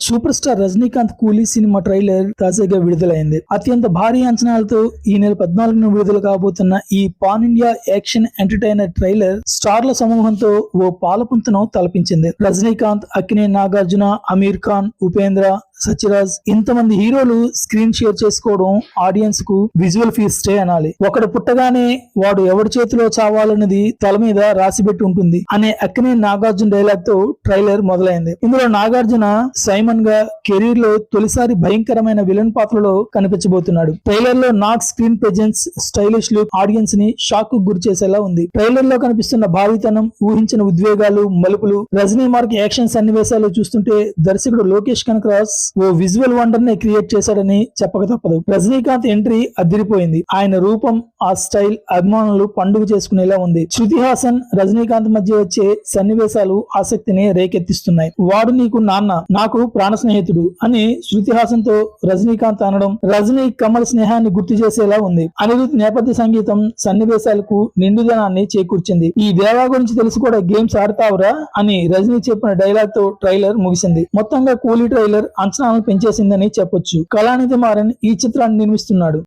Super star Rajinikanth కూలీ cinema trailer తాజాగా విడుదలైంది. అత్యంత భారీ అంచనాలతో ఈ నెల 14న విడుదల కాబోతున్న ఈ pan India action entertainer trailer స్టార్ల సమూహంతో ఓ పాలపుంతను తలపించింది. రజనీకాంత్, అక్కినేని నాగార్జున, అమీర్ ఖాన్, ఉపేంద్ర, సత్యరాజ్ ఇంతమంది హీరోలు స్క్రీన్ షేర్ చేసుకోవడం ఆడియన్స్ కు విజువల్ ఫీస్టే అనాలి. ఒకడు పుట్టగానే వాడు ఎవరి చేతిలో చావాలన్నది తల మీద రాసిపెట్టి ఉంటుంది అనే అక్కినేని నాగార్జున డైలాగ్ తో ట్రైలర్ మొదలైంది. ఇందులో నాగార్జున సైమన్ గా కెరీర్ లో తొలిసారి భయంకరమైన విలన్ పాత్రలో కనిపించబోతున్నాడు. ట్రైలర్ లో Nag screen presence, stylish look audience ని షాక్ కు గురి చేసేలా ఉంది. ట్రైలర్ లో కనిపిస్తున్న భారీతనం, ఊహించిన ఉద్వేగాలు, మలుపులు, రజనీ మార్క్ యాక్షన్ సన్నివేశాలు చూస్తుంటే దర్శకుడు లోకేష్ కనకరాజ్ ఓ విజువల్ వండర్ ని క్రియేట్ చేశాడని చెప్పక తప్పదు. రజనీకాంత్ ఎంట్రీ అదిరిపోయింది. ఆయన రూపం, ఆ స్టైల్ అభిమానులు పండుగ చేసుకునేలా ఉంది. శృతి హాసన్, రజనీకాంత్ మధ్య వచ్చే సన్నివేశాలు ఆసక్తిని రేకెత్తిస్తున్నాయి. వాడు నీకు నాన్న, నాకు ప్రాణ స్నేహితుడు అని శృతి హాసన్ తో రజనీకాంత్ అనడం రజనీ కమల్ స్నేహాన్ని గుర్తు చేసేలా ఉంది. అనిరుద్ నేపథ్య సంగీతం సన్నివేశాలకు నిండుదనాన్ని చేకూర్చింది. ఈ దేవా గురించి తెలిసి కూడా గేమ్స్ ఆడతావురా అని రజనీ చెప్పిన డైలాగ్ తో ట్రైలర్ ముగిసింది. మొత్తంగా కూలీ ట్రైలర్ అంచనాలను పెంచేసిందని చెప్పొచ్చు. కళానిధి మారన్ ఈ చిత్రాన్ని నిర్మిస్తున్నాడు.